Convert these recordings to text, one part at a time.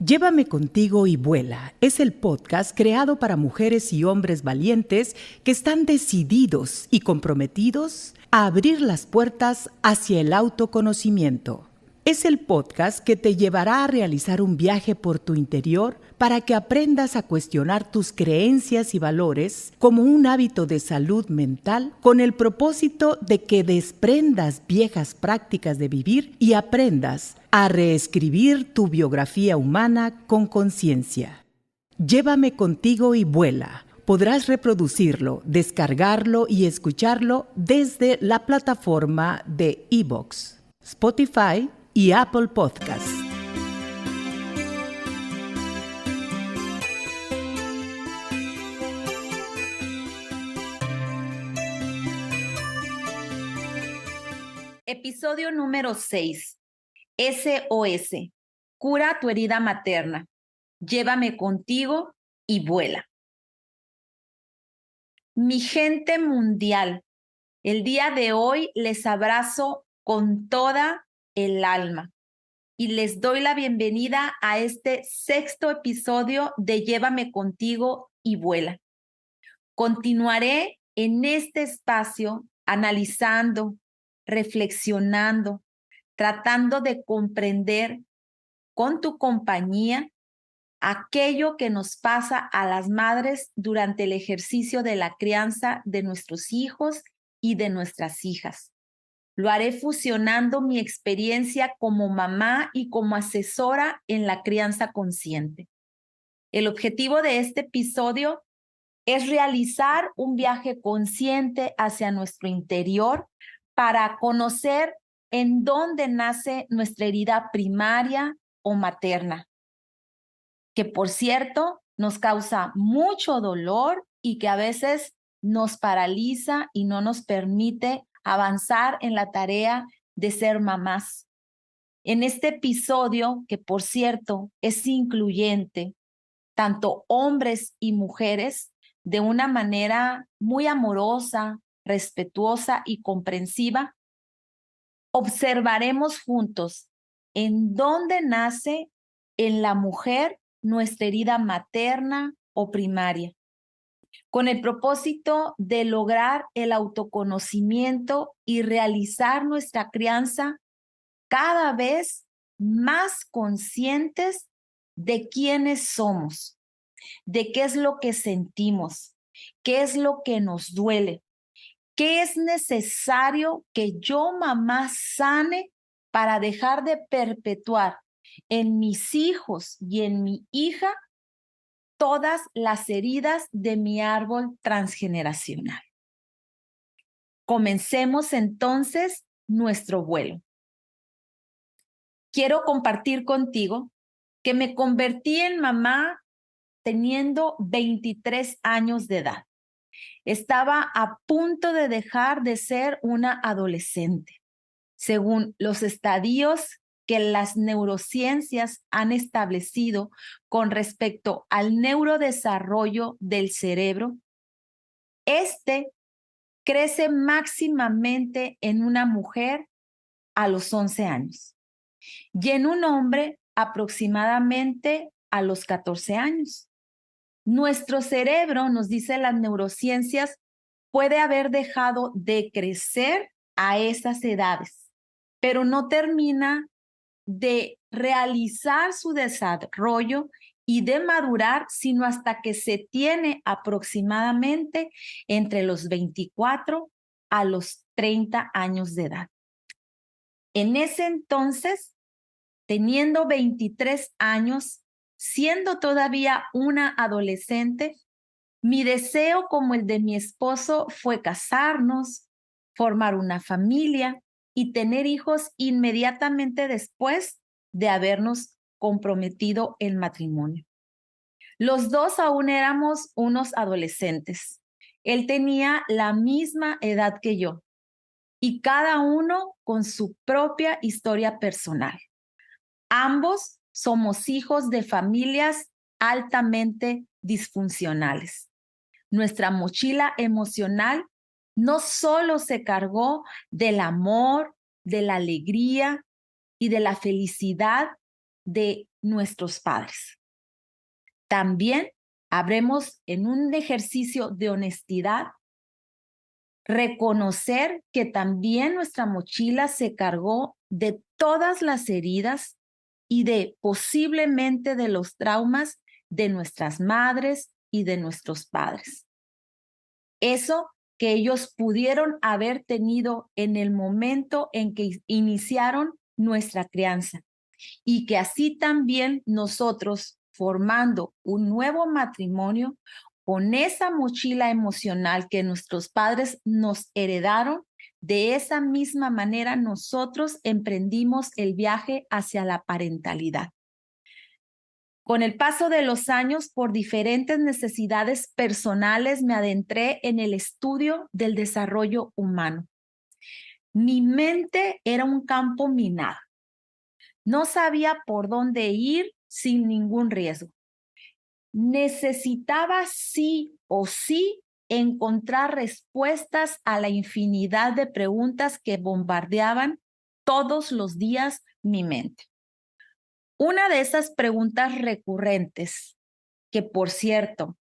Llévame contigo y vuela es el podcast creado para mujeres y hombres valientes que están decididos y comprometidos a abrir las puertas hacia el autoconocimiento. Es el podcast que te llevará a realizar un viaje por tu interior para que aprendas a cuestionar tus creencias y valores como un hábito de salud mental con el propósito de que desprendas viejas prácticas de vivir y aprendas a reescribir tu biografía humana con conciencia. Llévame contigo y vuela. Podrás reproducirlo, descargarlo y escucharlo desde la plataforma de iVoox, Spotify y Apple Podcasts. Episodio número 6. SOS. Cura tu herida materna. Llévame contigo y vuela. Mi gente mundial, el día de hoy les abrazo con toda el alma y les doy la bienvenida a este 6º episodio de Llévame contigo y vuela. Continuaré en este espacio analizando, reflexionando, tratando de comprender con tu compañía aquello que nos pasa a las madres durante el ejercicio de la crianza de nuestros hijos y de nuestras hijas. Lo haré fusionando mi experiencia como mamá y como asesora en la crianza consciente. El objetivo de este episodio es realizar un viaje consciente hacia nuestro interior para conocer en dónde nace nuestra herida primaria o materna, que por cierto nos causa mucho dolor y que a veces nos paraliza y no nos permite avanzar en la tarea de ser mamás. En este episodio, que por cierto es incluyente, tanto hombres y mujeres, de una manera muy amorosa, respetuosa y comprensiva, observaremos juntos en dónde nace en la mujer nuestra herida materna o primaria, con el propósito de lograr el autoconocimiento y realizar nuestra crianza cada vez más conscientes de quiénes somos, de qué es lo que sentimos, qué es lo que nos duele, qué es necesario que yo, mamá, sane para dejar de perpetuar en mis hijos y en mi hija todas las heridas de mi árbol transgeneracional. Comencemos entonces nuestro vuelo. Quiero compartir contigo que me convertí en mamá teniendo 23 años de edad. Estaba a punto de dejar de ser una adolescente, según los estadios que las neurociencias han establecido con respecto al neurodesarrollo del cerebro. Este crece máximamente en una mujer a los 11 años y en un hombre aproximadamente a los 14 años. Nuestro cerebro, nos dice las neurociencias, puede haber dejado de crecer a esas edades, pero no termina de realizar su desarrollo y de madurar, sino hasta que se tiene aproximadamente entre los 24 a los 30 años de edad. En ese entonces, teniendo 23 años, siendo todavía una adolescente, mi deseo, como el de mi esposo, fue casarnos, formar una familia y tener hijos inmediatamente después de habernos comprometido en matrimonio. Los dos aún éramos unos adolescentes. Él tenía la misma edad que yo y cada uno con su propia historia personal. Ambos somos hijos de familias altamente disfuncionales. Nuestra mochila emocional no solo se cargó del amor, de la alegría y de la felicidad de nuestros padres. También habremos en un ejercicio de honestidad reconocer que también nuestra mochila se cargó de todas las heridas y de posiblemente de los traumas de nuestras madres y de nuestros padres. Eso que ellos pudieron haber tenido en el momento en que iniciaron nuestra crianza y que así también nosotros, formando un nuevo matrimonio, con esa mochila emocional que nuestros padres nos heredaron, de esa misma manera nosotros emprendimos el viaje hacia la parentalidad. Con el paso de los años, por diferentes necesidades personales, me adentré en el estudio del desarrollo humano. Mi mente era un campo minado. No sabía por dónde ir sin ningún riesgo. Necesitaba sí o sí encontrar respuestas a la infinidad de preguntas que bombardeaban todos los días mi mente. Una de esas preguntas recurrentes, que por cierto,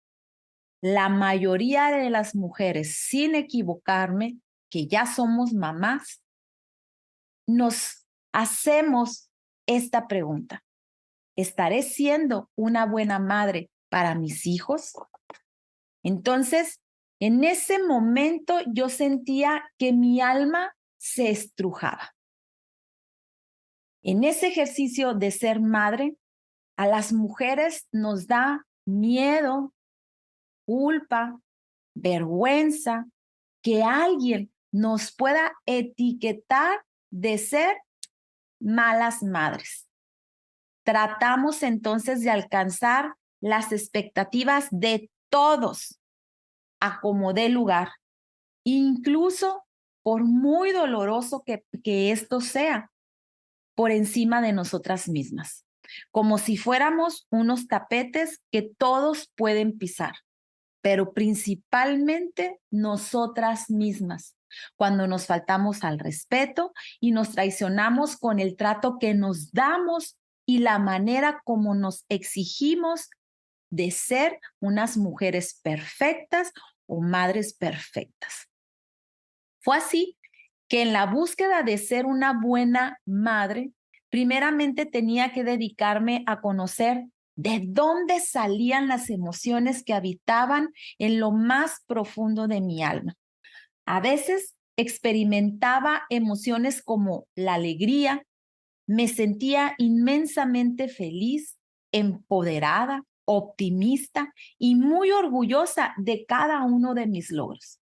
la mayoría de las mujeres, sin equivocarme, que ya somos mamás, nos hacemos esta pregunta. ¿Estaré siendo una buena madre para mis hijos? Entonces, en ese momento yo sentía que mi alma se estrujaba. En ese ejercicio de ser madre, a las mujeres nos da miedo, culpa, vergüenza, que alguien nos pueda etiquetar de ser malas madres. Tratamos entonces de alcanzar las expectativas de todos a como dé lugar, incluso por muy doloroso que esto sea, por encima de nosotras mismas, como si fuéramos unos tapetes que todos pueden pisar, pero principalmente nosotras mismas, cuando nos faltamos al respeto y nos traicionamos con el trato que nos damos y la manera como nos exigimos de ser unas mujeres perfectas o madres perfectas. Fue así que en la búsqueda de ser una buena madre, primeramente tenía que dedicarme a conocer de dónde salían las emociones que habitaban en lo más profundo de mi alma. A veces experimentaba emociones como la alegría, me sentía inmensamente feliz, empoderada, optimista y muy orgullosa de cada uno de mis logros.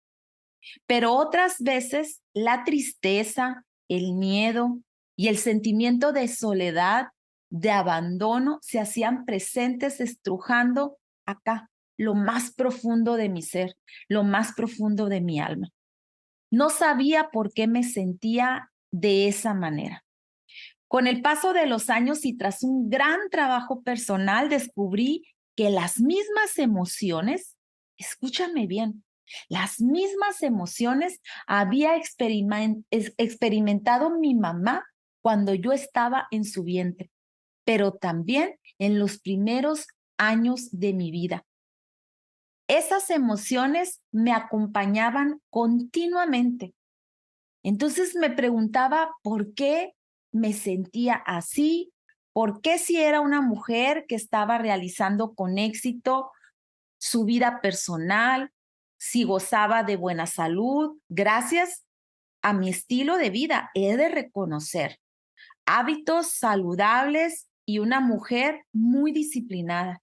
Pero otras veces la tristeza, el miedo y el sentimiento de soledad, de abandono, se hacían presentes estrujando acá, lo más profundo de mi ser, lo más profundo de mi alma. No sabía por qué me sentía de esa manera. Con el paso de los años y tras un gran trabajo personal, descubrí que las mismas emociones, escúchame bien, las mismas emociones había experimentado mi mamá cuando yo estaba en su vientre, pero también en los primeros años de mi vida. Esas emociones me acompañaban continuamente. Entonces me preguntaba por qué me sentía así, por qué si era una mujer que estaba realizando con éxito su vida personal, si gozaba de buena salud, gracias a mi estilo de vida, he de reconocer hábitos saludables y una mujer muy disciplinada.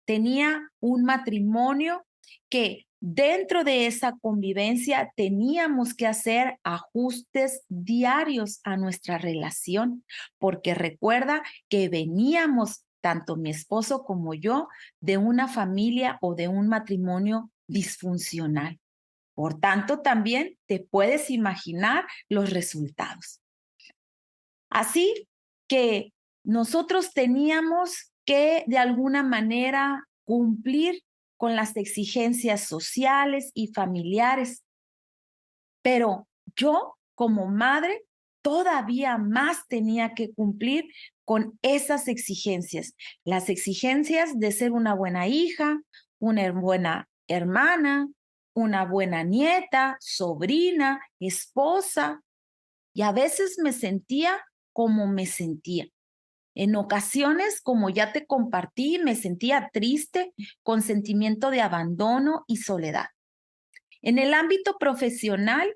Tenía un matrimonio que dentro de esa convivencia teníamos que hacer ajustes diarios a nuestra relación, porque recuerda que veníamos, tanto mi esposo como yo, de una familia o de un matrimonio disfuncional. Por tanto, también te puedes imaginar los resultados. Así que nosotros teníamos que de alguna manera cumplir con las exigencias sociales y familiares. Pero yo, como madre, todavía más tenía que cumplir con esas exigencias, las exigencias de ser una buena hija, una buena hermana, una buena nieta, sobrina, esposa, y a veces me sentía como me sentía. En ocasiones, como ya te compartí, me sentía triste, con sentimiento de abandono y soledad. En el ámbito profesional,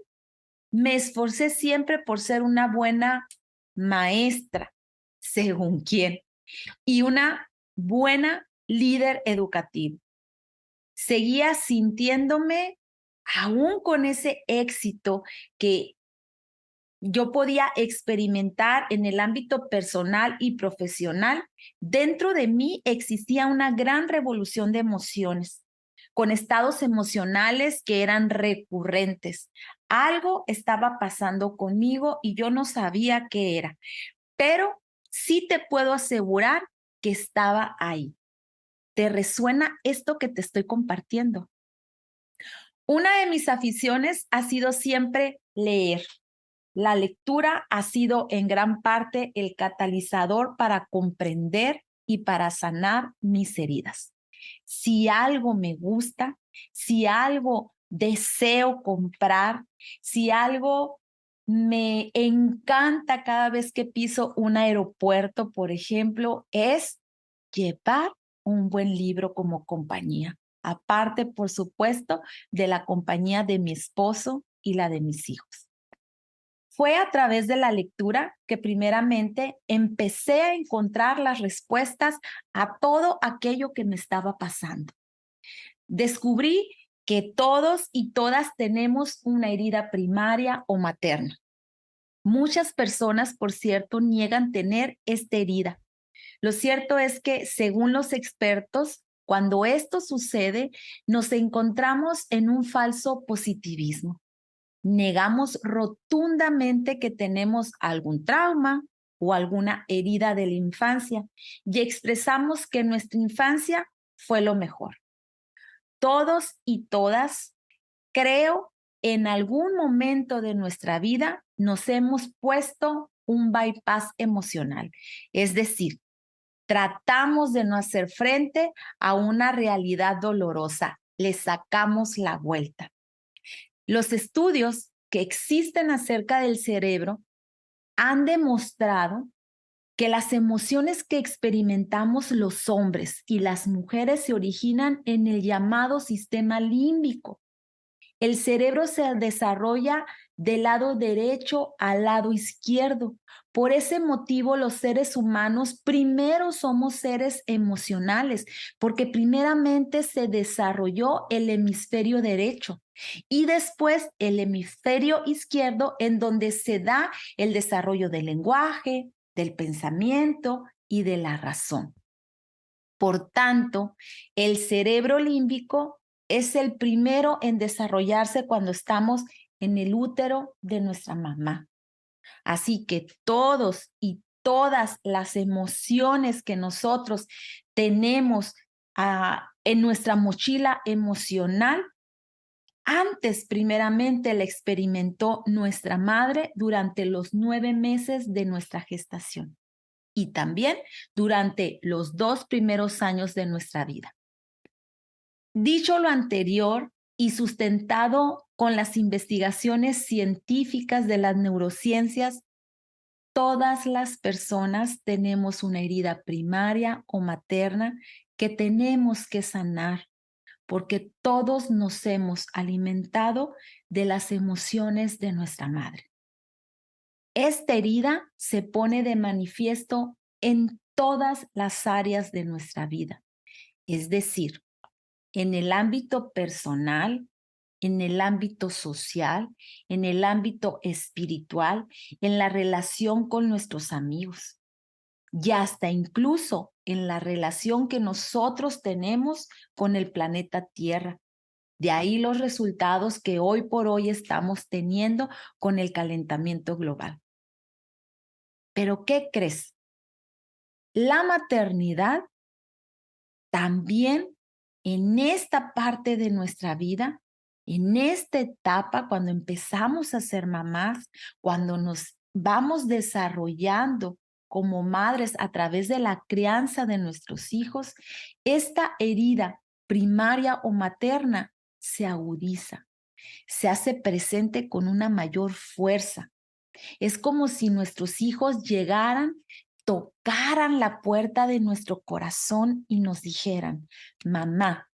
me esforcé siempre por ser una buena maestra, según quién, y una buena líder educativa. Seguía sintiéndome, aún con ese éxito que yo podía experimentar en el ámbito personal y profesional, dentro de mí existía una gran revolución de emociones, con estados emocionales que eran recurrentes. Algo estaba pasando conmigo y yo no sabía qué era, pero sí te puedo asegurar que estaba ahí. ¿Te resuena esto que te estoy compartiendo? Una de mis aficiones ha sido siempre leer. La lectura ha sido en gran parte el catalizador para comprender y para sanar mis heridas. Si algo me gusta, si algo deseo comprar, si algo me encanta cada vez que piso un aeropuerto, por ejemplo, es llevar un buen libro como compañía. Aparte, por supuesto, de la compañía de mi esposo y la de mis hijos. Fue a través de la lectura que primeramente empecé a encontrar las respuestas a todo aquello que me estaba pasando. Descubrí que todos y todas tenemos una herida primaria o materna. Muchas personas, por cierto, niegan tener esta herida. Lo cierto es que, según los expertos, cuando esto sucede, nos encontramos en un falso positivismo. Negamos rotundamente que tenemos algún trauma o alguna herida de la infancia y expresamos que nuestra infancia fue lo mejor. Todos y todas, creo, en algún momento de nuestra vida nos hemos puesto un bypass emocional, es decir, tratamos de no hacer frente a una realidad dolorosa, le sacamos la vuelta. Los estudios que existen acerca del cerebro han demostrado que las emociones que experimentamos los hombres y las mujeres se originan en el llamado sistema límbico. El cerebro se desarrolla del lado derecho al lado izquierdo. Por ese motivo, los seres humanos primero somos seres emocionales, porque primeramente se desarrolló el hemisferio derecho y después el hemisferio izquierdo, en donde se da el desarrollo del lenguaje, del pensamiento y de la razón. Por tanto, el cerebro límbico es el primero en desarrollarse cuando estamos en el útero de nuestra mamá. Así que todos y todas las emociones que nosotros tenemos en nuestra mochila emocional, antes primeramente la experimentó nuestra madre durante los 9 meses de nuestra gestación y también durante los 2 primeros años de nuestra vida. Dicho lo anterior y sustentado con las investigaciones científicas de las neurociencias, todas las personas tenemos una herida primaria o materna que tenemos que sanar, porque todos nos hemos alimentado de las emociones de nuestra madre. Esta herida se pone de manifiesto en todas las áreas de nuestra vida, es decir, en el ámbito personal, en el ámbito social, en el ámbito espiritual, en la relación con nuestros amigos y hasta incluso en la relación que nosotros tenemos con el planeta Tierra. De ahí los resultados que hoy por hoy estamos teniendo con el calentamiento global. Pero ¿qué crees? La maternidad también en esta parte de nuestra vida, en esta etapa, cuando empezamos a ser mamás, cuando nos vamos desarrollando como madres a través de la crianza de nuestros hijos, esta herida primaria o materna se agudiza, se hace presente con una mayor fuerza. Es como si nuestros hijos llegaran, tocaran la puerta de nuestro corazón y nos dijeran: mamá,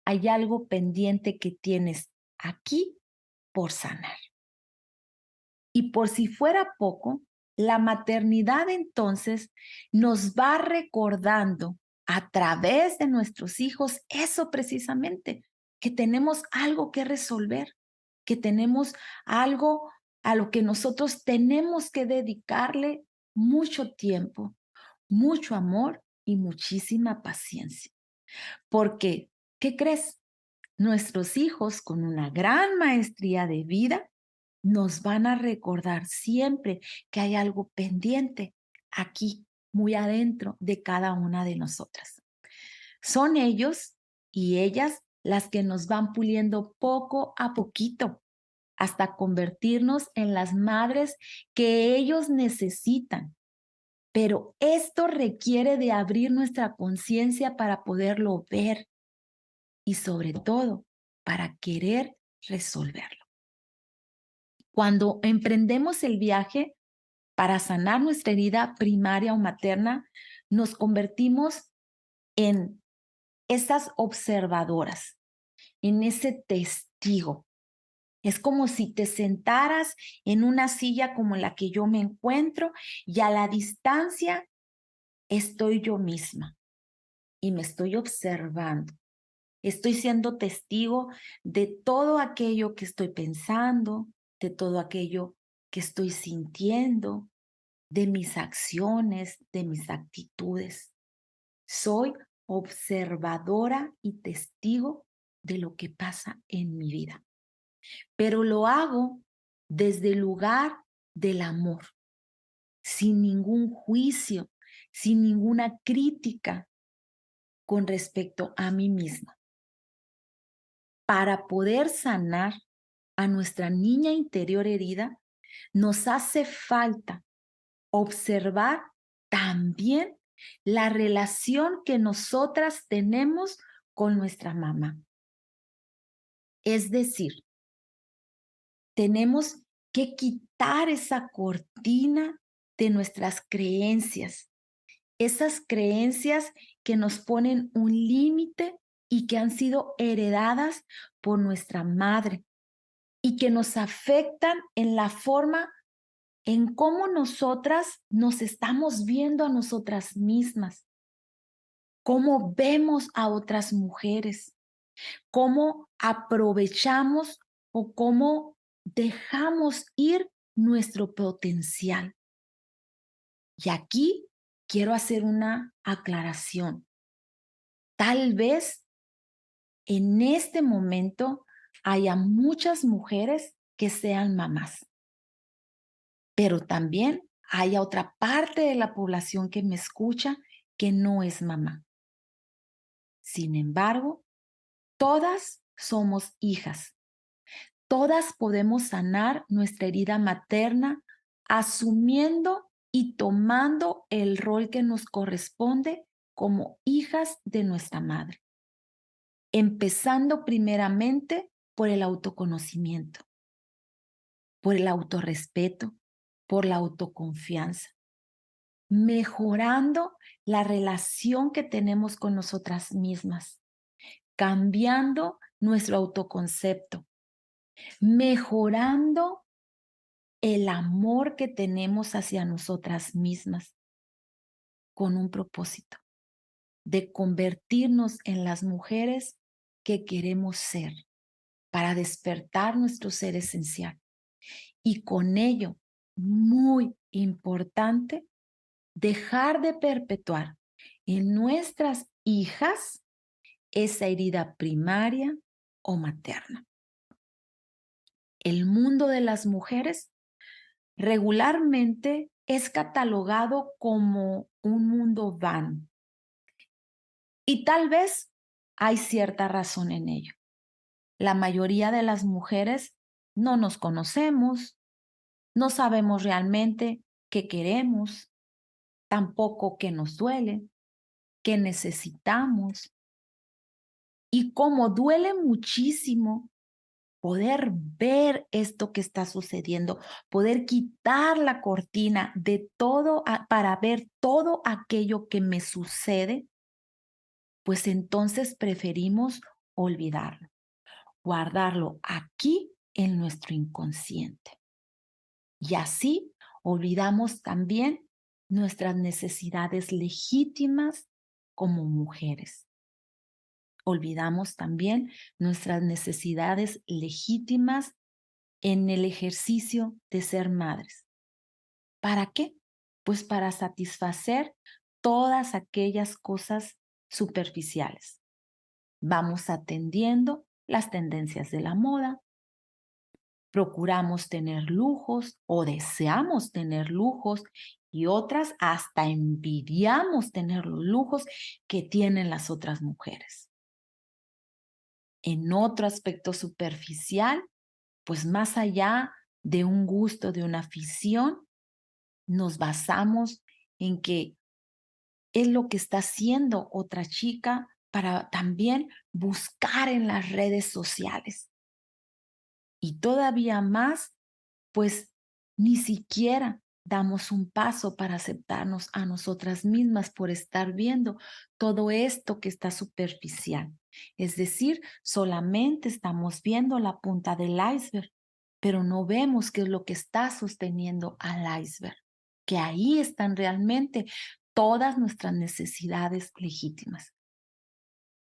hay algo pendiente que tienes aquí por sanar. Y por si fuera poco, la maternidad entonces nos va recordando a través de nuestros hijos eso precisamente, que tenemos algo que resolver, que tenemos algo a lo que nosotros tenemos que dedicarle mucho tiempo, mucho amor y muchísima paciencia. Porque, ¿qué crees? Nuestros hijos, con una gran maestría de vida, nos van a recordar siempre que hay algo pendiente aquí, muy adentro de cada una de nosotras. Son ellos y ellas las que nos van puliendo poco a poquito hasta convertirnos en las madres que ellos necesitan. Pero esto requiere de abrir nuestra conciencia para poderlo ver y sobre todo para querer resolverlo. Cuando emprendemos el viaje para sanar nuestra herida primaria o materna, nos convertimos en esas observadoras, en ese testigo. Es como si te sentaras en una silla como la que yo me encuentro y a la distancia estoy yo misma y me estoy observando. Estoy siendo testigo de todo aquello que estoy pensando, de todo aquello que estoy sintiendo, de mis acciones, de mis actitudes. Soy observadora y testigo de lo que pasa en mi vida. Pero lo hago desde el lugar del amor, sin ningún juicio, sin ninguna crítica con respecto a mí misma. Para poder sanar a nuestra niña interior herida, nos hace falta observar también la relación que nosotras tenemos con nuestra mamá. Es decir, tenemos que quitar esa cortina de nuestras creencias, esas creencias que nos ponen un límite y que han sido heredadas por nuestra madre y que nos afectan en la forma en cómo nosotras nos estamos viendo a nosotras mismas, cómo vemos a otras mujeres, cómo aprovechamos o cómo dejamos ir nuestro potencial. Y aquí quiero hacer una aclaración. Tal vez en este momento haya muchas mujeres que sean mamás, pero también haya otra parte de la población que me escucha que no es mamá. Sin embargo, todas somos hijas. Todas podemos sanar nuestra herida materna asumiendo y tomando el rol que nos corresponde como hijas de nuestra madre, empezando primeramente por el autoconocimiento, por el autorrespeto, por la autoconfianza, mejorando la relación que tenemos con nosotras mismas, cambiando nuestro autoconcepto, mejorando el amor que tenemos hacia nosotras mismas con un propósito de convertirnos en las mujeres que queremos ser para despertar nuestro ser esencial. Y con ello, muy importante, dejar de perpetuar en nuestras hijas esa herida primaria o materna. El mundo de las mujeres regularmente es catalogado como un mundo vano. Y tal vez hay cierta razón en ello. La mayoría de las mujeres no nos conocemos, no sabemos realmente qué queremos, tampoco qué nos duele, qué necesitamos. Y como duele muchísimo poder ver esto que está sucediendo, poder quitar la cortina de todo para ver todo aquello que me sucede, pues entonces preferimos olvidarlo, guardarlo aquí en nuestro inconsciente. Y así olvidamos también nuestras necesidades legítimas como mujeres. Olvidamos también nuestras necesidades legítimas en el ejercicio de ser madres. ¿Para qué? Pues para satisfacer todas aquellas cosas superficiales. Vamos atendiendo las tendencias de la moda, procuramos tener lujos o deseamos tener lujos y otras hasta envidiamos tener los lujos que tienen las otras mujeres. En otro aspecto superficial, pues más allá de un gusto, de una afición, nos basamos en que es lo que está haciendo otra chica para también buscar en las redes sociales. Y todavía más, pues ni siquiera damos un paso para aceptarnos a nosotras mismas por estar viendo todo esto que está superficial. Es decir, solamente estamos viendo la punta del iceberg, pero no vemos qué es lo que está sosteniendo al iceberg, que ahí están realmente todas nuestras necesidades legítimas.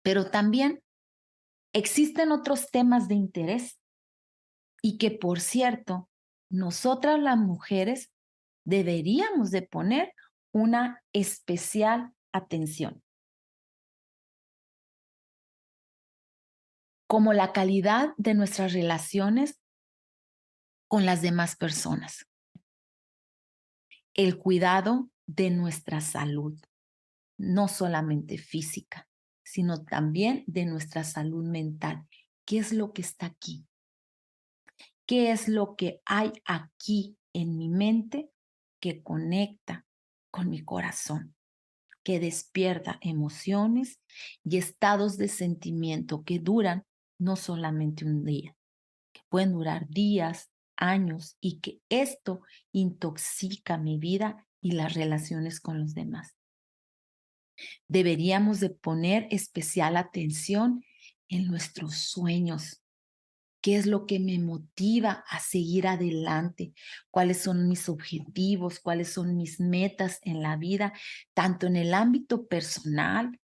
Pero también existen otros temas de interés y que, por cierto, nosotras las mujeres deberíamos de poner una especial atención, como la calidad de nuestras relaciones con las demás personas, el cuidado de nuestra salud, no solamente física, sino también de nuestra salud mental. ¿Qué es lo que está aquí? ¿Qué es lo que hay aquí en mi mente que conecta con mi corazón, que despierta emociones y estados de sentimiento que duran no solamente un día, que pueden durar días, años y que esto intoxica mi vida y las relaciones con los demás? Deberíamos de poner especial atención en nuestros sueños. ¿Qué es lo que me motiva a seguir adelante? ¿Cuáles son mis objetivos? ¿Cuáles son mis metas en la vida? Tanto en el ámbito personal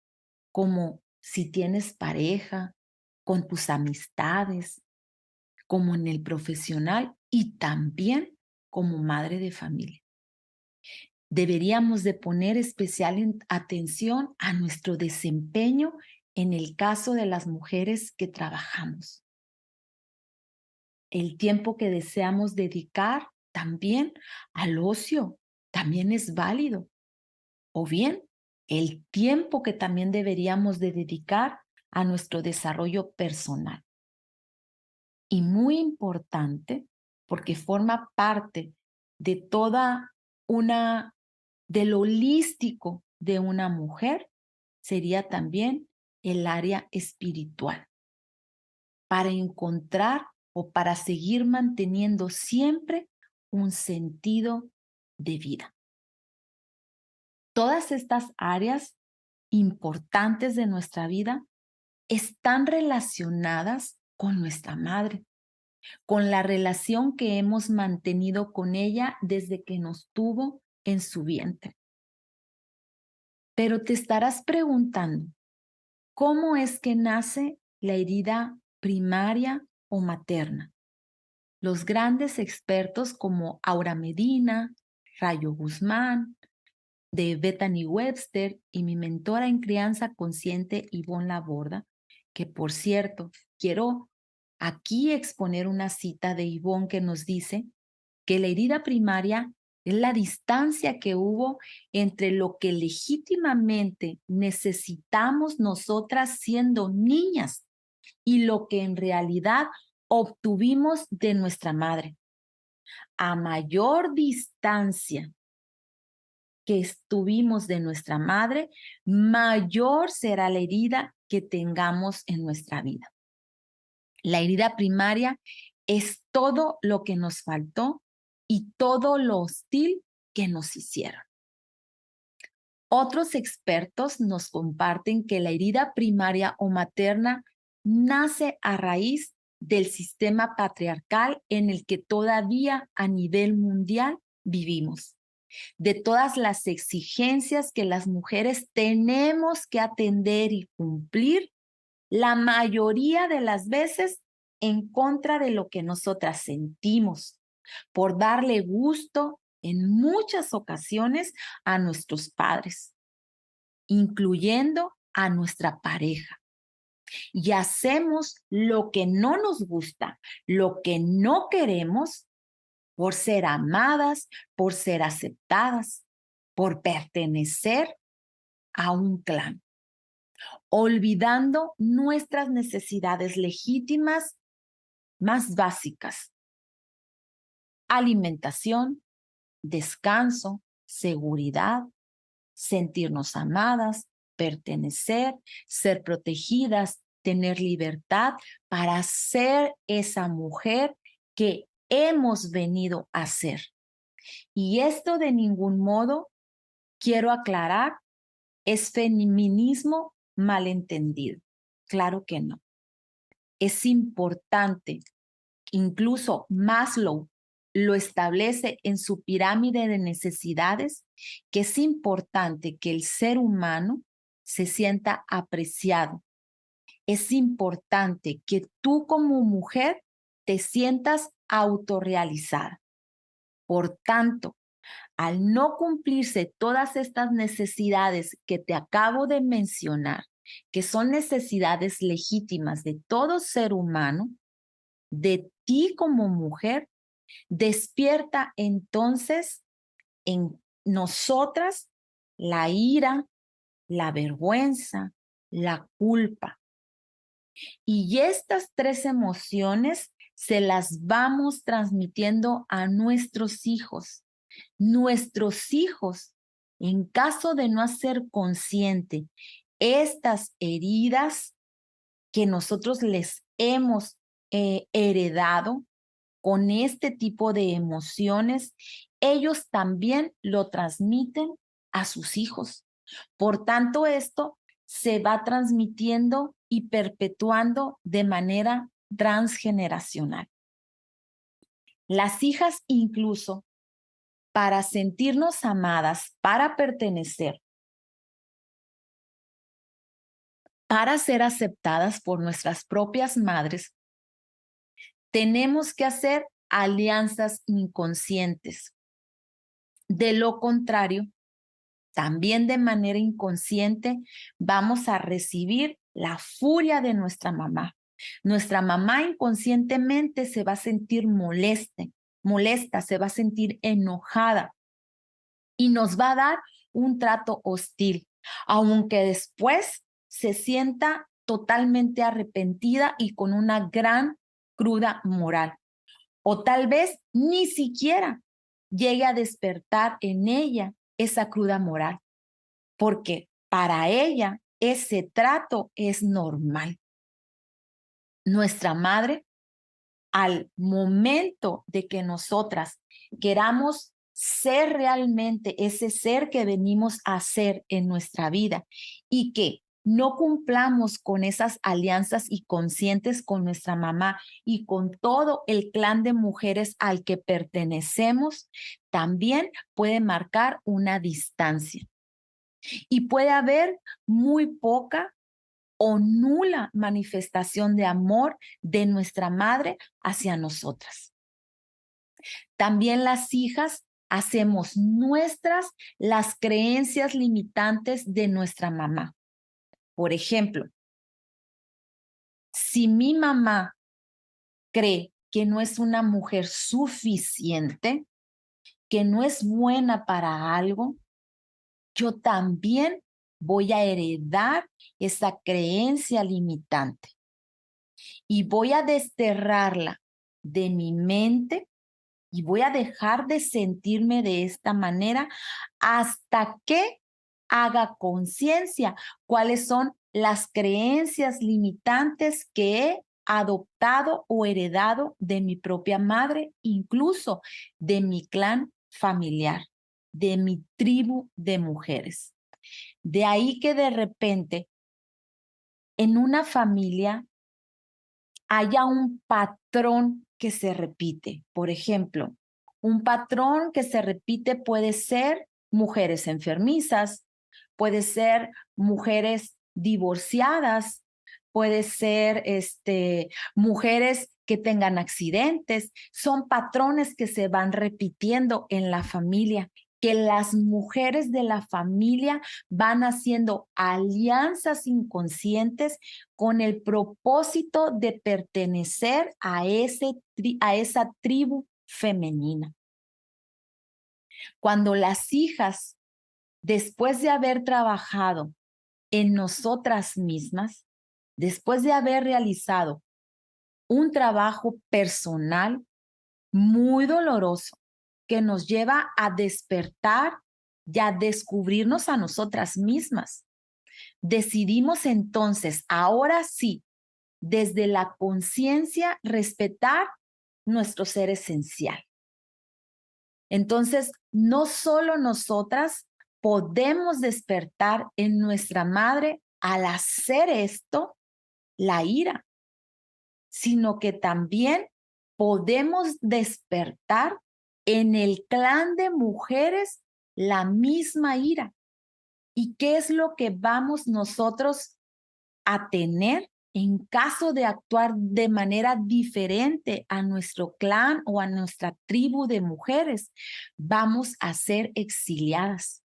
como si tienes pareja, con tus amistades, como en el profesional y también como madre de familia. Deberíamos de poner especial atención a nuestro desempeño en el caso de las mujeres que trabajamos. El tiempo que deseamos dedicar también al ocio también es válido. O bien, el tiempo que también deberíamos de dedicar a nuestro desarrollo personal. Y muy importante, porque forma parte de toda una, de lo holístico de una mujer, sería también el área espiritual, para encontrar o para seguir manteniendo siempre un sentido de vida. Todas estas áreas importantes de nuestra vida están relacionadas con nuestra madre, con la relación que hemos mantenido con ella desde que nos tuvo en su vientre. Pero te estarás preguntando, ¿cómo es que nace la herida primaria o materna? Los grandes expertos como Aura Medina, Rayo Guzmán, de Bethany Webster y mi mentora en crianza consciente, Ivonne Laborda, que por cierto, quiero aquí exponer una cita de Ivonne que nos dice que la herida primaria es la distancia que hubo entre lo que legítimamente necesitamos nosotras siendo niñas y lo que en realidad obtuvimos de nuestra madre. A mayor distancia que estuvimos de nuestra madre, mayor será la herida que tengamos en nuestra vida. La herida primaria es todo lo que nos faltó y todo lo hostil que nos hicieron. Otros expertos nos comparten que la herida primaria o materna nace a raíz del sistema patriarcal en el que todavía a nivel mundial vivimos, de todas las exigencias que las mujeres tenemos que atender y cumplir, la mayoría de las veces en contra de lo que nosotras sentimos, por darle gusto en muchas ocasiones a nuestros padres, incluyendo a nuestra pareja. Y hacemos lo que no nos gusta, lo que no queremos, por ser amadas, por ser aceptadas, por pertenecer a un clan, olvidando nuestras necesidades legítimas más básicas: alimentación, descanso, seguridad, sentirnos amadas, pertenecer, ser protegidas, tener libertad para ser esa mujer que hemos venido a ser. Y esto de ningún modo, quiero aclarar, es feminismo malentendido. Claro que no. Es importante, incluso Maslow lo establece en su pirámide de necesidades, que es importante que el ser humano se sienta apreciado. Es importante que tú como mujer te sientas autorrealizada. Por tanto, al no cumplirse todas estas necesidades que te acabo de mencionar, que son necesidades legítimas de todo ser humano, de ti como mujer, despierta entonces en nosotras la ira, la vergüenza, la culpa. Y estas tres emociones se las vamos transmitiendo a nuestros hijos. Nuestros hijos, en caso de no hacer consciente estas heridas que nosotros les hemos heredado con este tipo de emociones, ellos también lo transmiten a sus hijos. Por tanto, esto se va transmitiendo y perpetuando de manera transgeneracional. Las hijas incluso, para sentirnos amadas, para pertenecer, para ser aceptadas por nuestras propias madres, tenemos que hacer alianzas inconscientes. De lo contrario, también de manera inconsciente vamos a recibir la furia de nuestra mamá. Nuestra mamá inconscientemente se va a sentir molesta, se va a sentir enojada y nos va a dar un trato hostil, aunque después se sienta totalmente arrepentida y con una gran cruda moral. O tal vez ni siquiera llegue a despertar en ella esa cruda moral, porque para ella ese trato es normal. Nuestra madre, al momento de que nosotras queramos ser realmente ese ser que venimos a ser en nuestra vida y que no cumplamos con esas alianzas y conscientes con nuestra mamá y con todo el clan de mujeres al que pertenecemos, también puede marcar una distancia. Y puede haber muy poca o nula manifestación de amor de nuestra madre hacia nosotras. También las hijas hacemos nuestras las creencias limitantes de nuestra mamá. Por ejemplo, si mi mamá cree que no es una mujer suficiente, que no es buena para algo, yo también voy a heredar esa creencia limitante y voy a desterrarla de mi mente y voy a dejar de sentirme de esta manera hasta que haga conciencia cuáles son las creencias limitantes que he adoptado o heredado de mi propia madre, incluso de mi clan familiar, de mi tribu de mujeres. De ahí que de repente en una familia haya un patrón que se repite. Por ejemplo, un patrón que se repite puede ser mujeres enfermizas, puede ser mujeres divorciadas, puede ser mujeres que tengan accidentes. Son patrones que se van repitiendo en la familia, que las mujeres de la familia van haciendo alianzas inconscientes con el propósito de pertenecer a esa tribu femenina. Cuando las hijas, después de haber trabajado en nosotras mismas, después de haber realizado un trabajo personal muy doloroso que nos lleva a despertar y a descubrirnos a nosotras mismas, decidimos entonces, ahora sí, desde la conciencia, respetar nuestro ser esencial. Entonces, no solo nosotras podemos despertar en nuestra madre al hacer esto, la ira, sino que también podemos despertar en el clan de mujeres la misma ira. ¿Y qué es lo que vamos nosotros a tener en caso de actuar de manera diferente a nuestro clan o a nuestra tribu de mujeres? Vamos a ser exiliadas.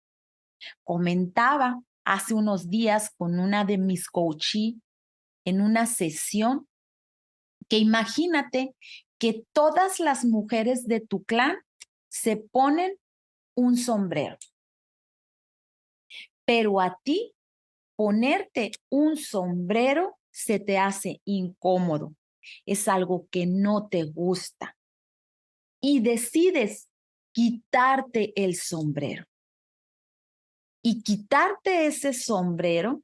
Comentaba hace unos días con una de mis coachees en una sesión que imagínate que todas las mujeres de tu clan se ponen un sombrero, pero a ti ponerte un sombrero se te hace incómodo, es algo que no te gusta y decides quitarte el sombrero. Y quitarte ese sombrero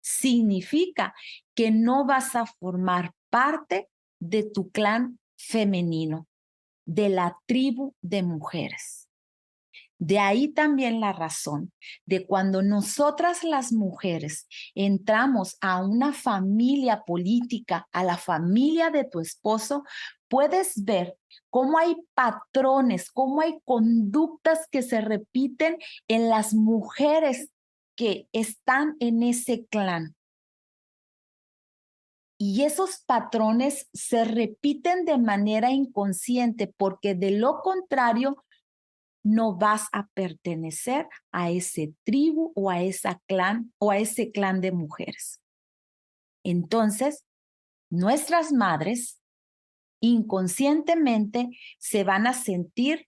significa que no vas a formar parte de tu clan femenino, de la tribu de mujeres. De ahí también la razón de cuando nosotras las mujeres entramos a una familia política, a la familia de tu esposo, puedes ver cómo hay patrones, cómo hay conductas que se repiten en las mujeres que están en ese clan. Y esos patrones se repiten de manera inconsciente porque de lo contrario no vas a pertenecer a ese tribu o a esa clan o a ese clan de mujeres. Entonces, nuestras madres inconscientemente se van a sentir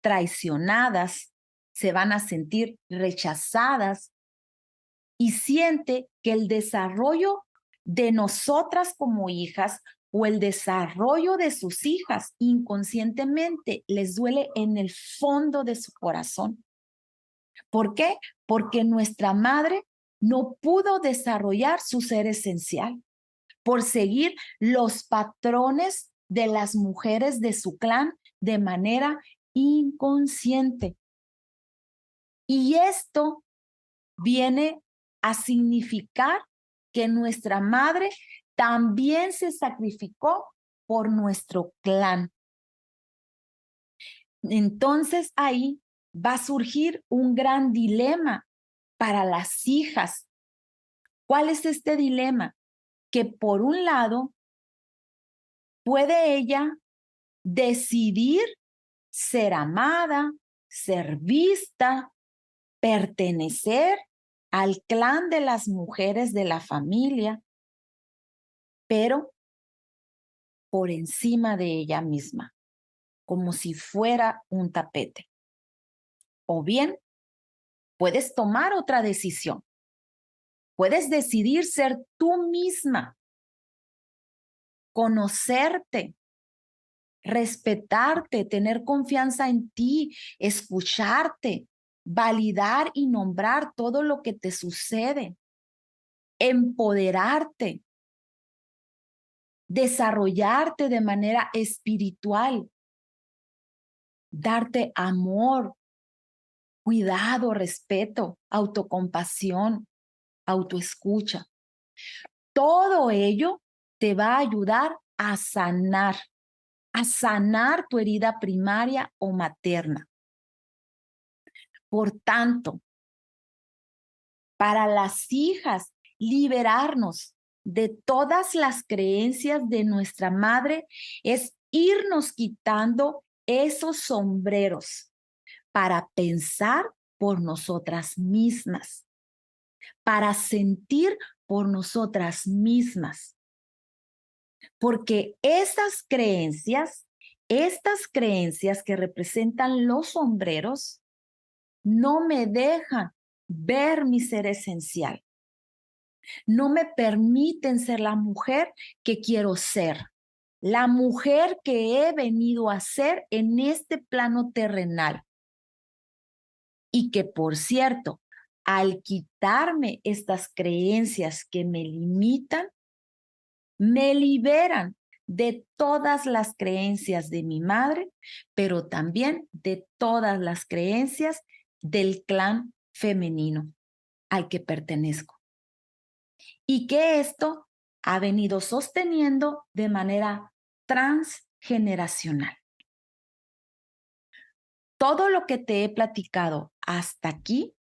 traicionadas, se van a sentir rechazadas y siente que el desarrollo de nosotras como hijas o el desarrollo de sus hijas inconscientemente les duele en el fondo de su corazón. ¿Por qué? Porque nuestra madre no pudo desarrollar su ser esencial por seguir los patrones de las mujeres de su clan de manera inconsciente. Y esto viene a significar que nuestra madre también se sacrificó por nuestro clan. Entonces ahí va a surgir un gran dilema para las hijas. ¿Cuál es este dilema? Que por un lado puede ella decidir ser amada, ser vista, pertenecer al clan de las mujeres de la familia, pero por encima de ella misma, como si fuera un tapete. O bien, puedes tomar otra decisión. Puedes decidir ser tú misma, conocerte, respetarte, tener confianza en ti, escucharte, validar y nombrar todo lo que te sucede, empoderarte, desarrollarte de manera espiritual, darte amor, cuidado, respeto, autocompasión, autoescucha. Todo ello te va a ayudar a sanar tu herida primaria o materna. Por tanto, para las hijas, liberarnos de todas las creencias de nuestra madre es irnos quitando esos sombreros para pensar por nosotras mismas, para sentir por nosotras mismas. Porque estas creencias que representan los sombreros, no me dejan ver mi ser esencial. No me permiten ser la mujer que quiero ser, la mujer que he venido a ser en este plano terrenal. Y que, por cierto, al quitarme estas creencias que me limitan, me liberan de todas las creencias de mi madre, pero también de todas las creencias del clan femenino al que pertenezco. Y que esto ha venido sosteniendo de manera transgeneracional. Todo lo que te he platicado hasta aquí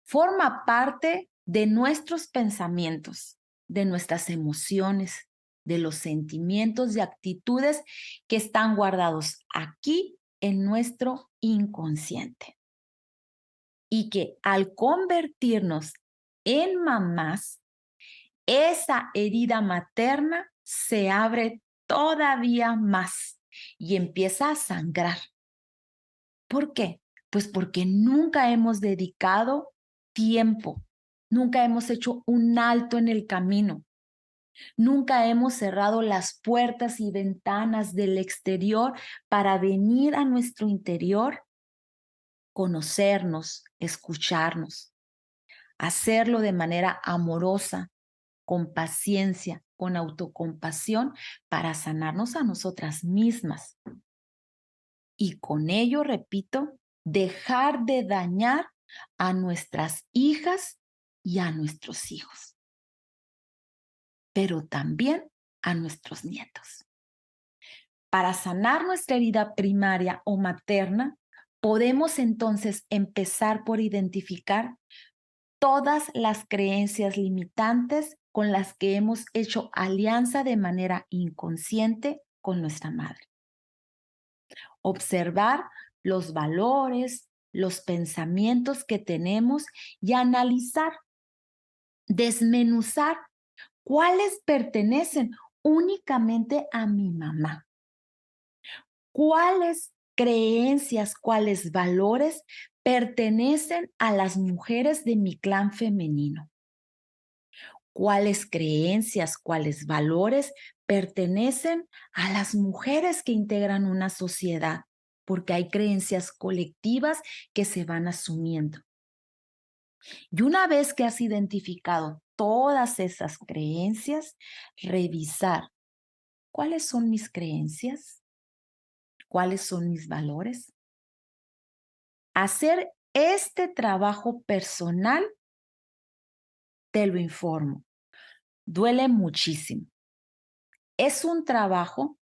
forma parte de nuestros pensamientos, de nuestras emociones, de los sentimientos y actitudes que están guardados aquí en nuestro inconsciente. Y que al convertirnos en mamás, esa herida materna se abre todavía más y empieza a sangrar. ¿Por qué? Pues porque nunca hemos dedicado tiempo, nunca hemos hecho un alto en el camino, nunca hemos cerrado las puertas y ventanas del exterior para venir a nuestro interior, conocernos, escucharnos, hacerlo de manera amorosa, con paciencia, con autocompasión, para sanarnos a nosotras mismas. Y con ello, repito, dejar de dañar a nuestras hijas y a nuestros hijos, pero también a nuestros nietos. Para sanar nuestra herida primaria o materna, podemos entonces empezar por identificar todas las creencias limitantes con las que hemos hecho alianza de manera inconsciente con nuestra madre. Observar los valores, los pensamientos que tenemos y analizar, desmenuzar cuáles pertenecen únicamente a mi mamá, cuáles creencias, cuáles valores pertenecen a las mujeres de mi clan femenino, cuáles creencias, cuáles valores pertenecen a las mujeres que integran una sociedad, porque hay creencias colectivas que se van asumiendo. Y una vez que has identificado todas esas creencias, revisar cuáles son mis creencias, cuáles son mis valores. Hacer este trabajo personal, te lo informo, duele muchísimo. Es un trabajo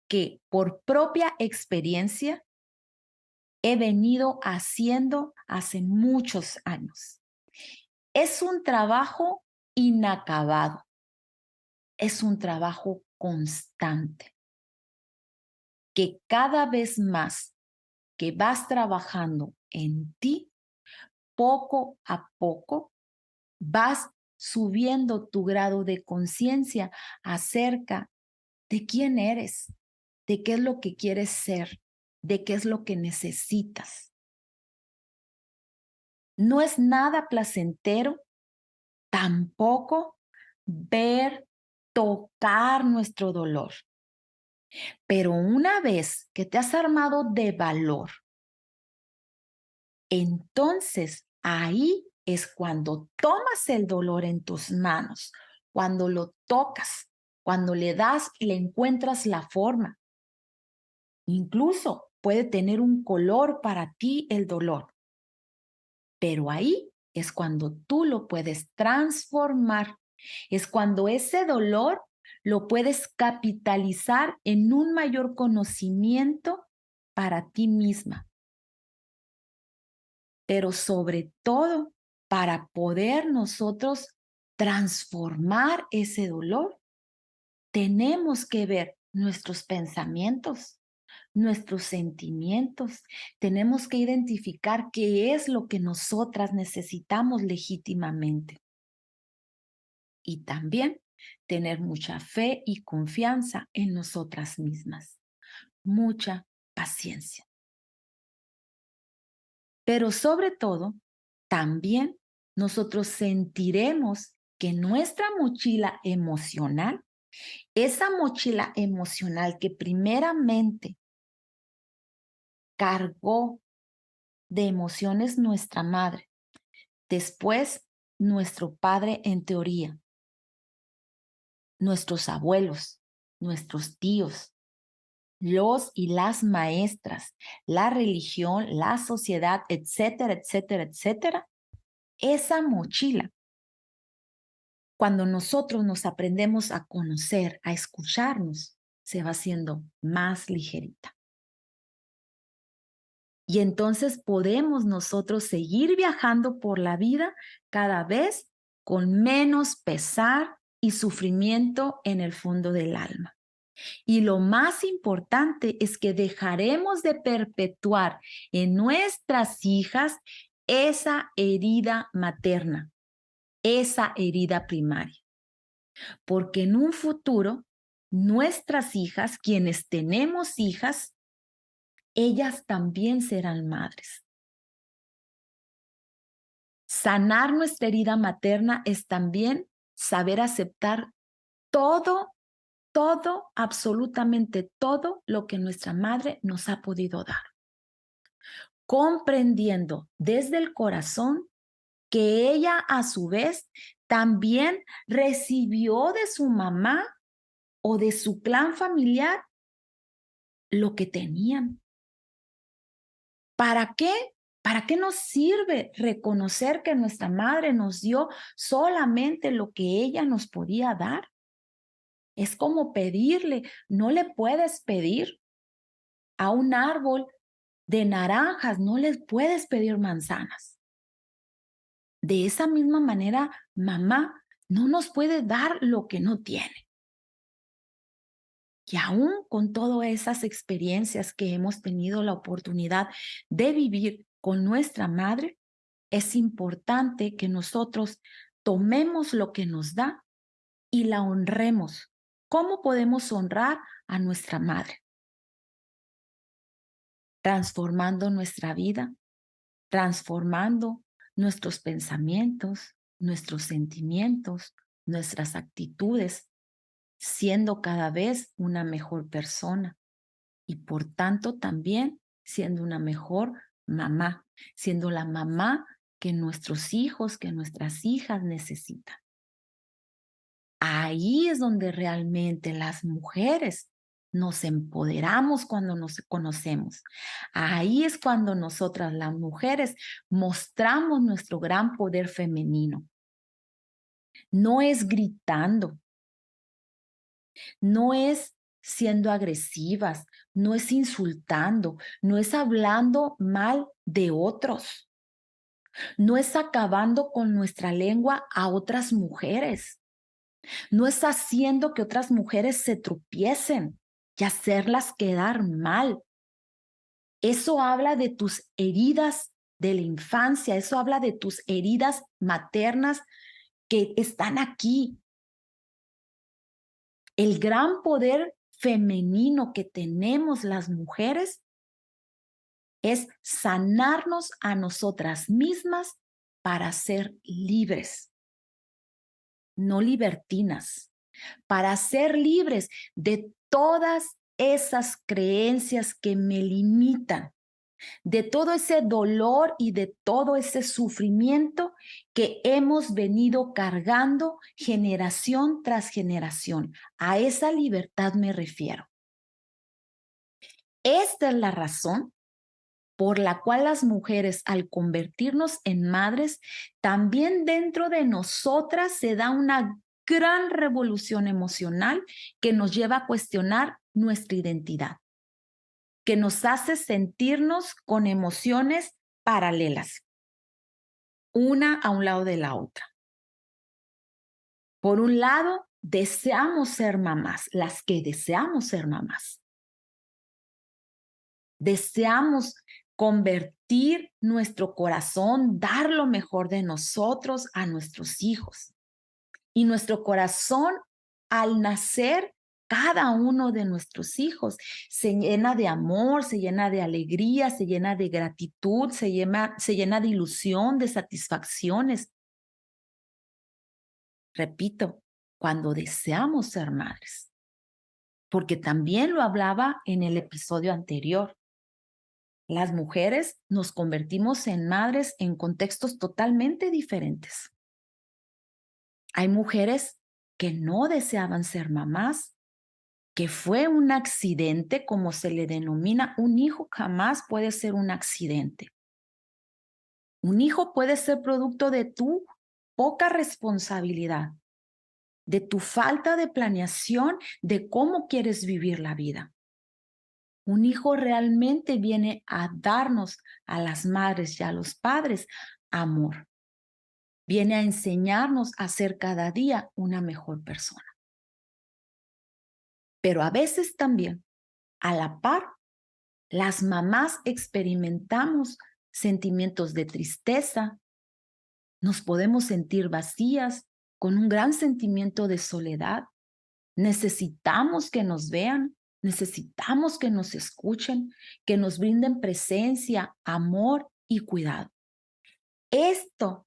que por propia experiencia he venido haciendo hace muchos años. Es un trabajo inacabado. Es un trabajo constante que cada vez más que vas trabajando en ti, poco a poco vas subiendo tu grado de conciencia acerca de quién eres, de qué es lo que quieres ser, de qué es lo que necesitas. No es nada placentero tampoco ver, tocar nuestro dolor. Pero una vez que te has armado de valor, entonces ahí es cuando tomas el dolor en tus manos, cuando lo tocas, cuando le encuentras la forma. Incluso puede tener un color para ti el dolor, pero ahí es cuando tú lo puedes transformar. Es cuando ese dolor lo puedes capitalizar en un mayor conocimiento para ti misma, pero sobre todo para poder nosotros transformar ese dolor, tenemos que ver nuestros pensamientos, nuestros sentimientos. Tenemos que identificar qué es lo que nosotras necesitamos legítimamente. Y también tener mucha fe y confianza en nosotras mismas. Mucha paciencia. Pero sobre todo, también nosotros sentiremos que nuestra mochila emocional, esa mochila emocional que primeramente cargó de emociones nuestra madre, después nuestro padre en teoría, nuestros abuelos, nuestros tíos, los y las maestras, la religión, la sociedad, etcétera, etcétera, etcétera. Esa mochila, cuando nosotros nos aprendemos a conocer, a escucharnos, se va haciendo más ligerita. Y entonces podemos nosotros seguir viajando por la vida cada vez con menos pesar y sufrimiento en el fondo del alma. Y lo más importante es que dejaremos de perpetuar en nuestras hijas esa herida materna, esa herida primaria. Porque en un futuro, nuestras hijas, quienes tenemos hijas, ellas también serán madres. Sanar nuestra herida materna es también saber aceptar todo, todo, absolutamente todo lo que nuestra madre nos ha podido dar. Comprendiendo desde el corazón que ella a su vez también recibió de su mamá o de su clan familiar lo que tenían. ¿Para qué? ¿Para qué nos sirve reconocer que nuestra madre nos dio solamente lo que ella nos podía dar? Es como pedirle, no le puedes pedir a un árbol de naranjas, no les puedes pedir manzanas. De esa misma manera, mamá no nos puede dar lo que no tiene. Y aún con todas esas experiencias que hemos tenido la oportunidad de vivir con nuestra madre, es importante que nosotros tomemos lo que nos da y la honremos. ¿Cómo podemos honrar a nuestra madre? Transformando nuestra vida, transformando nuestros pensamientos, nuestros sentimientos, nuestras actitudes, siendo cada vez una mejor persona y por tanto también siendo una mejor mamá, siendo la mamá que nuestros hijos, que nuestras hijas necesitan. Ahí es donde realmente las mujeres nos empoderamos cuando nos conocemos. Ahí es cuando nosotras las mujeres mostramos nuestro gran poder femenino. No es gritando, no es siendo agresivas, no es insultando, no es hablando mal de otros, no es acabando con nuestra lengua a otras mujeres. No es haciendo que otras mujeres se tropiecen y hacerlas quedar mal. Eso habla de tus heridas de la infancia, eso habla de tus heridas maternas que están aquí. El gran poder femenino que tenemos las mujeres es sanarnos a nosotras mismas para ser libres, no libertinas, para ser libres de todas esas creencias que me limitan, de todo ese dolor y de todo ese sufrimiento que hemos venido cargando generación tras generación. A esa libertad me refiero. Esta es la razón por la cual las mujeres, al convertirnos en madres, también dentro de nosotras se da una gran revolución emocional que nos lleva a cuestionar nuestra identidad, que nos hace sentirnos con emociones paralelas, una a un lado de la otra. Por un lado, deseamos ser mamás, las que deseamos ser mamás. Deseamos convertir nuestro corazón, dar lo mejor de nosotros a nuestros hijos. Y nuestro corazón, al nacer, cada uno de nuestros hijos se llena de amor, se llena de alegría, se llena de gratitud, se llena de ilusión, de satisfacciones. Repito, cuando deseamos ser madres, porque también lo hablaba en el episodio anterior. Las mujeres nos convertimos en madres en contextos totalmente diferentes. Hay mujeres que no deseaban ser mamás, que fue un accidente, como se le denomina. Un hijo jamás puede ser un accidente. Un hijo puede ser producto de tu poca responsabilidad, de tu falta de planeación de cómo quieres vivir la vida. Un hijo realmente viene a darnos a las madres y a los padres amor. Viene a enseñarnos a ser cada día una mejor persona. Pero a veces también, a la par, las mamás experimentamos sentimientos de tristeza, nos podemos sentir vacías, con un gran sentimiento de soledad. Necesitamos que nos vean, necesitamos que nos escuchen, que nos brinden presencia, amor y cuidado. Esto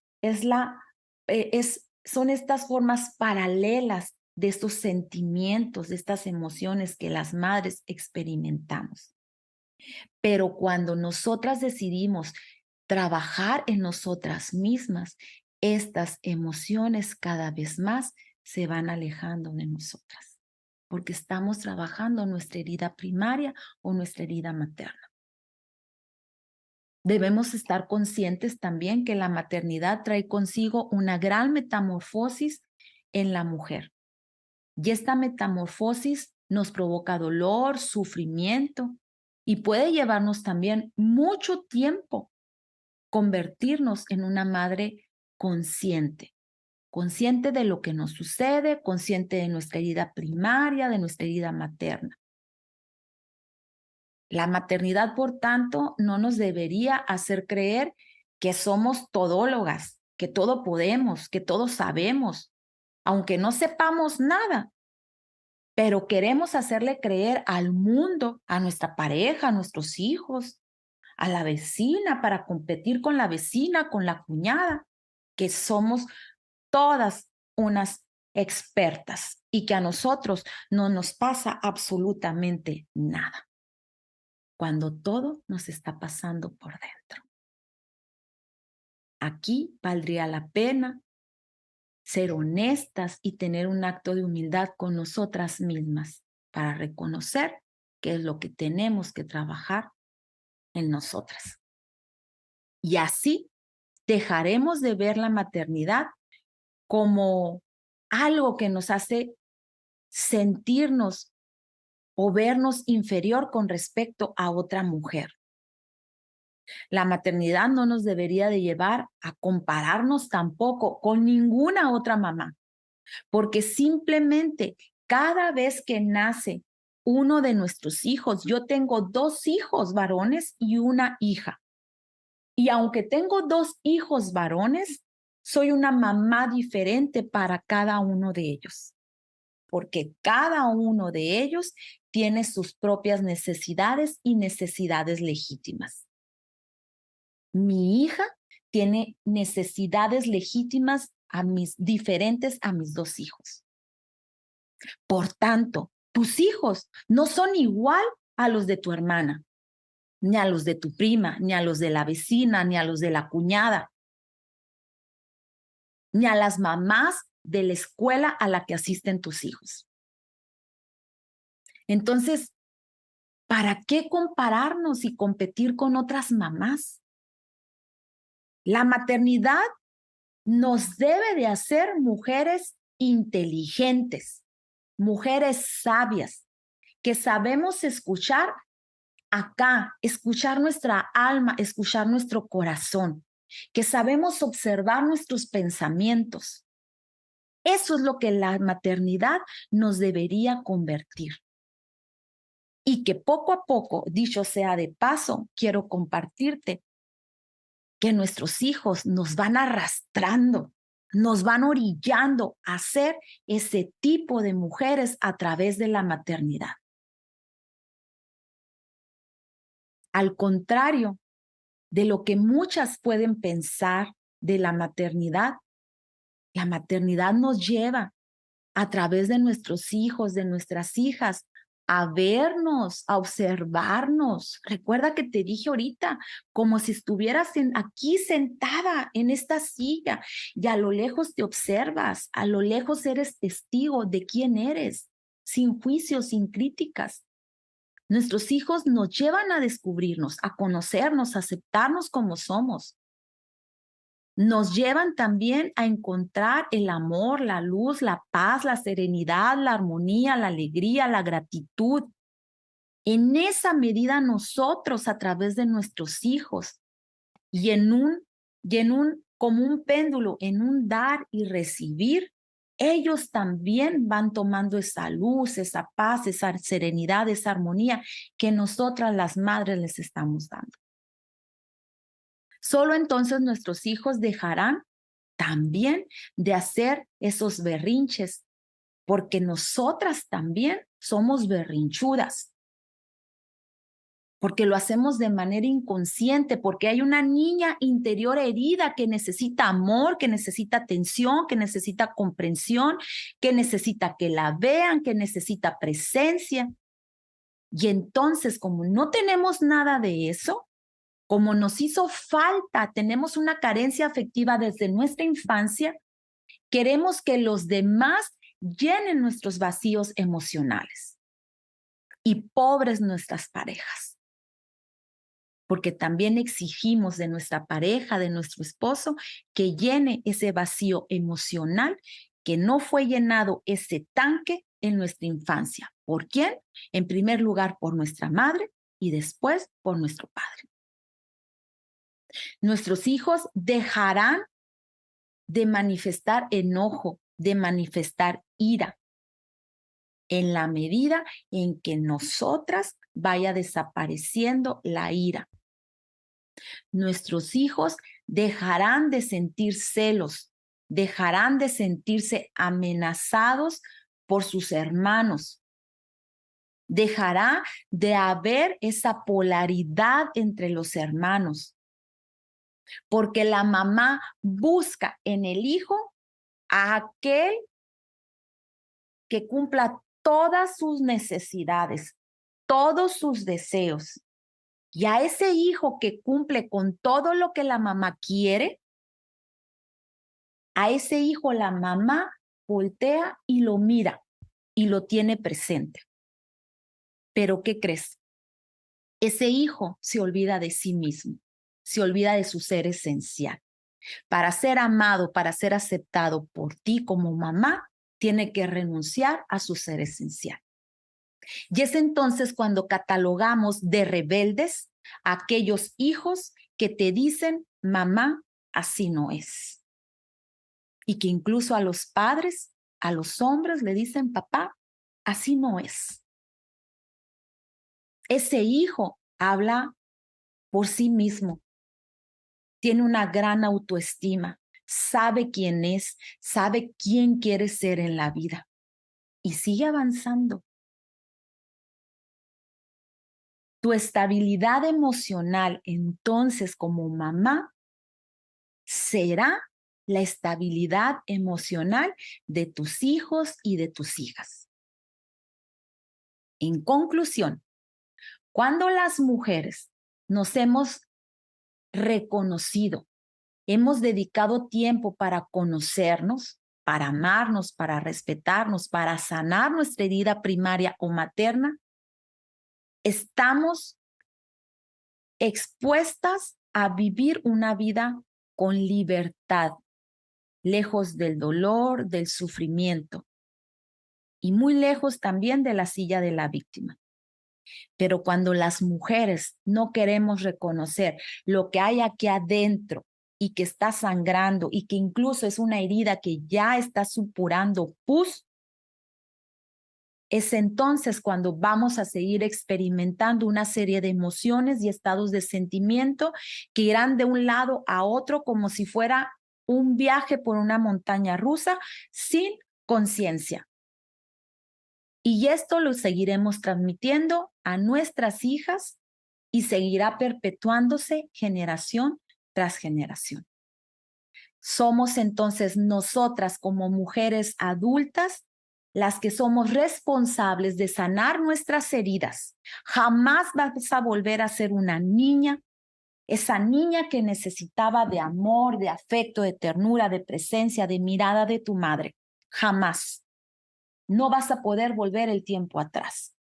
son estas formas paralelas de estos sentimientos, de estas emociones que las madres experimentamos. Pero cuando nosotras decidimos trabajar en nosotras mismas, estas emociones cada vez más se van alejando de nosotras, porque estamos trabajando nuestra herida primaria o nuestra herida materna. Debemos estar conscientes también que la maternidad trae consigo una gran metamorfosis en la mujer. Y esta metamorfosis nos provoca dolor, sufrimiento y puede llevarnos también mucho tiempo convertirnos en una madre consciente, consciente de lo que nos sucede, consciente de nuestra herida primaria, de nuestra herida materna. La maternidad, por tanto, no nos debería hacer creer que somos todólogas, que todo podemos, que todo sabemos, aunque no sepamos nada. Pero queremos hacerle creer al mundo, a nuestra pareja, a nuestros hijos, a la vecina, para competir con la vecina, con la cuñada, que somos todas unas expertas y que a nosotros no nos pasa absolutamente nada, cuando todo nos está pasando por dentro. Aquí valdría la pena ser honestas y tener un acto de humildad con nosotras mismas para reconocer qué es lo que tenemos que trabajar en nosotras. Y así dejaremos de ver la maternidad como algo que nos hace sentirnos o vernos inferior con respecto a otra mujer. La maternidad no nos debería de llevar a compararnos tampoco con ninguna otra mamá, porque simplemente cada vez que nace uno de nuestros hijos, yo tengo 2 hijos varones y una hija. Y aunque tengo 2 hijos varones, soy una mamá diferente para cada uno de ellos, porque cada uno de ellos tiene sus propias necesidades y necesidades legítimas. Mi hija tiene necesidades legítimas diferentes a mis 2 hijos. Por tanto, Tus hijos no son igual a los de tu hermana, ni a los de tu prima, ni a los de la vecina, ni a los de la cuñada, ni a las mamás de la escuela a la que asisten tus hijos. Entonces, ¿para qué compararnos y competir con otras mamás? La maternidad nos debe de hacer mujeres inteligentes, mujeres sabias, que sabemos escuchar acá, escuchar nuestra alma, escuchar nuestro corazón, que sabemos observar nuestros pensamientos. Eso es lo que la maternidad nos debería convertir. Y que poco a poco, dicho sea de paso, quiero compartirte que nuestros hijos nos van arrastrando, nos van orillando a ser ese tipo de mujeres a través de la maternidad. Al contrario de lo que muchas pueden pensar de la maternidad nos lleva a través de nuestros hijos, de nuestras hijas, a vernos, a observarnos. Recuerda que te dije ahorita, como si estuvieras aquí sentada en esta silla y a lo lejos te observas, a lo lejos eres testigo de quién eres, sin juicios, sin críticas. Nuestros hijos nos llevan a descubrirnos, a conocernos, a aceptarnos como somos. Nos llevan también a encontrar el amor, la luz, la paz, la serenidad, la armonía, la alegría, la gratitud. En esa medida nosotros a través de nuestros hijos y como un péndulo, en un dar y recibir, ellos también van tomando esa luz, esa paz, esa serenidad, esa armonía que nosotras las madres les estamos dando. Solo entonces nuestros hijos dejarán también de hacer esos berrinches, porque nosotras también somos berrinchudas, porque lo hacemos de manera inconsciente, porque hay una niña interior herida que necesita amor, que necesita atención, que necesita comprensión, que necesita que la vean, que necesita presencia. Y entonces, como no tenemos nada de eso, como nos hizo falta, tenemos una carencia afectiva desde nuestra infancia, queremos que los demás llenen nuestros vacíos emocionales. Y pobres nuestras parejas, porque también exigimos de nuestra pareja, de nuestro esposo, que llene ese vacío emocional que no fue llenado ese tanque en nuestra infancia. ¿Por quién? En primer lugar, por nuestra madre y después por nuestro padre. Nuestros hijos dejarán de manifestar enojo, de manifestar ira, en la medida en que nosotras vaya desapareciendo la ira. Nuestros hijos dejarán de sentir celos, dejarán de sentirse amenazados por sus hermanos. Dejará de haber esa polaridad entre los hermanos, porque la mamá busca en el hijo a aquel que cumpla todas sus necesidades, todos sus deseos. Y a ese hijo que cumple con todo lo que la mamá quiere, a ese hijo la mamá voltea y lo mira y lo tiene presente. Pero ¿qué crees? Ese hijo se olvida de sí mismo, se olvida de su ser esencial. Para ser amado, para ser aceptado por ti como mamá, tiene que renunciar a su ser esencial. Y es entonces cuando catalogamos de rebeldes a aquellos hijos que te dicen, mamá, así no es. Y que incluso a los padres, a los hombres le dicen, papá, así no es. Ese hijo habla por sí mismo, tiene una gran autoestima, sabe quién es, sabe quién quiere ser en la vida y sigue avanzando. Tu estabilidad emocional, entonces, como mamá, será la estabilidad emocional de tus hijos y de tus hijas. En conclusión, cuando las mujeres nos hemos reconocido, hemos dedicado tiempo para conocernos, para amarnos, para respetarnos, para sanar nuestra herida primaria o materna, estamos expuestas a vivir una vida con libertad, lejos del dolor, del sufrimiento y muy lejos también de la silla de la víctima. Pero cuando las mujeres no queremos reconocer lo que hay aquí adentro y que está sangrando y que incluso es una herida que ya está supurando pus, es entonces cuando vamos a seguir experimentando una serie de emociones y estados de sentimiento que irán de un lado a otro como si fuera un viaje por una montaña rusa sin conciencia. Y esto lo seguiremos transmitiendo a nuestras hijas y seguirá perpetuándose generación tras generación. Somos entonces nosotras como mujeres adultas las que somos responsables de sanar nuestras heridas. Jamás vas a volver a ser una niña, esa niña que necesitaba de amor, de afecto, de ternura, de presencia, de mirada de tu madre. Jamás. No vas a poder volver el tiempo atrás.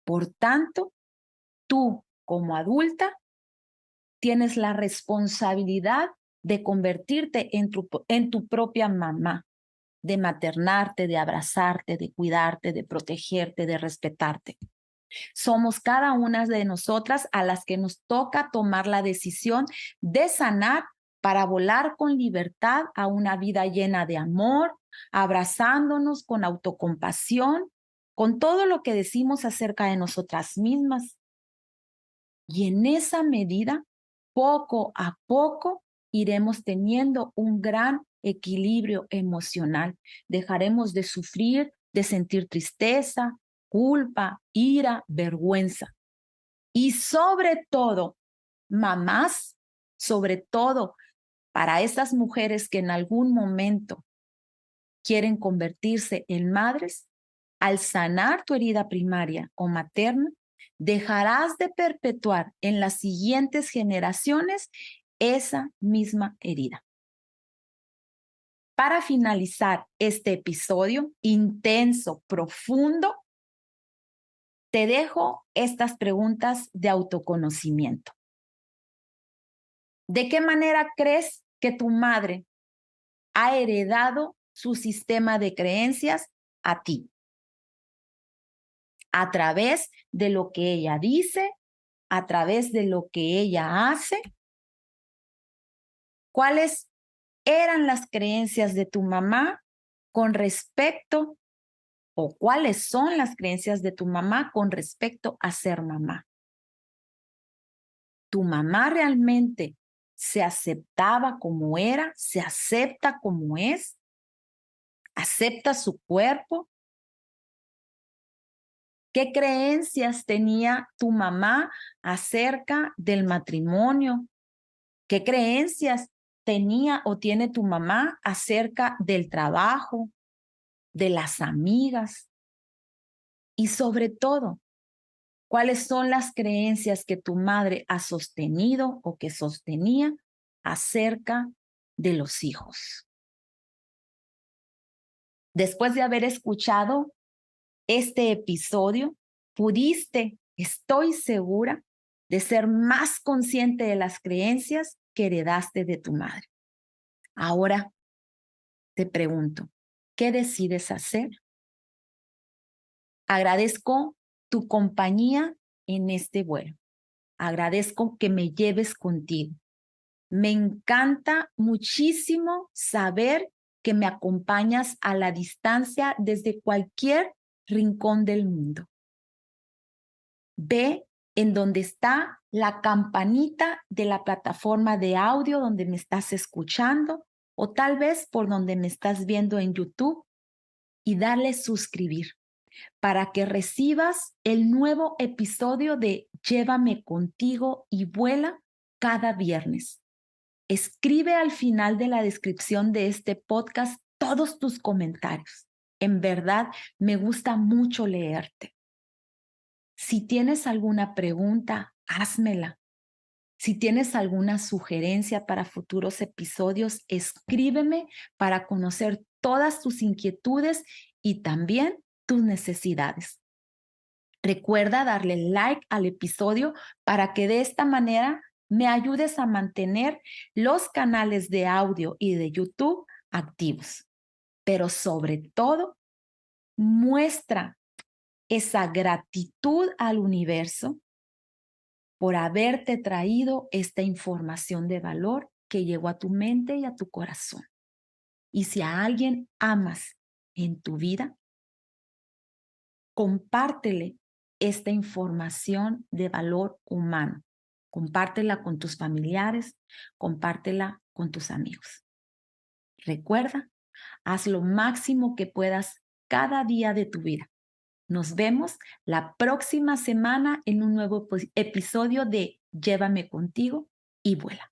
Por tanto, tú como adulta tienes la responsabilidad de convertirte en tu propia mamá, de maternarte, de abrazarte, de cuidarte, de protegerte, de respetarte. Somos cada una de nosotras a las que nos toca tomar la decisión de sanar para volar con libertad a una vida llena de amor, abrazándonos con autocompasión, con todo lo que decimos acerca de nosotras mismas. Y en esa medida, poco a poco, iremos teniendo un gran equilibrio emocional. Dejaremos de sufrir, de sentir tristeza, culpa, ira, vergüenza. Y sobre todo, mamás, sobre todo para esas mujeres que en algún momento quieren convertirse en madres, al sanar tu herida primaria o materna, dejarás de perpetuar en las siguientes generaciones esa misma herida. Para finalizar este episodio intenso, profundo, te dejo estas preguntas de autoconocimiento. ¿De qué manera crees que tu madre ha heredado su sistema de creencias a ti? A través de lo que ella dice, a través de lo que ella hace. ¿Cuáles eran las creencias de tu mamá con respecto o cuáles son las creencias de tu mamá con respecto a ser mamá? ¿Tu mamá realmente se aceptaba como era? ¿Se acepta como es? ¿Acepta su cuerpo? ¿Qué creencias tenía tu mamá acerca del matrimonio? ¿Qué creencias tenía o tiene tu mamá acerca del trabajo, de las amigas? Y sobre todo, ¿cuáles son las creencias que tu madre ha sostenido o que sostenía acerca de los hijos? Después de haber escuchado este episodio, pudiste, estoy segura, de ser más consciente de las creencias que heredaste de tu madre. Ahora te pregunto, ¿qué decides hacer? Agradezco tu compañía en este vuelo. Agradezco que me lleves contigo. Me encanta muchísimo saber que me acompañas a la distancia desde cualquier rincón del mundo. Ve en donde está la campanita de la plataforma de audio donde me estás escuchando o tal vez por donde me estás viendo en YouTube y dale suscribir para que recibas el nuevo episodio de Llévame contigo y vuela cada viernes. Escribe al final de la descripción de este podcast todos tus comentarios. En verdad, me gusta mucho leerte. Si tienes alguna pregunta, házmela. Si tienes alguna sugerencia para futuros episodios, escríbeme para conocer todas tus inquietudes y también tus necesidades. Recuerda darle like al episodio para que de esta manera me ayudes a mantener los canales de audio y de YouTube activos. Pero sobre todo, muestra esa gratitud al universo por haberte traído esta información de valor que llegó a tu mente y a tu corazón. Y si a alguien amas en tu vida, compártele esta información de valor humano. Compártela con tus familiares, compártela con tus amigos. Recuerda, haz lo máximo que puedas cada día de tu vida. Nos vemos la próxima semana en un nuevo episodio de Llévame contigo y vuela.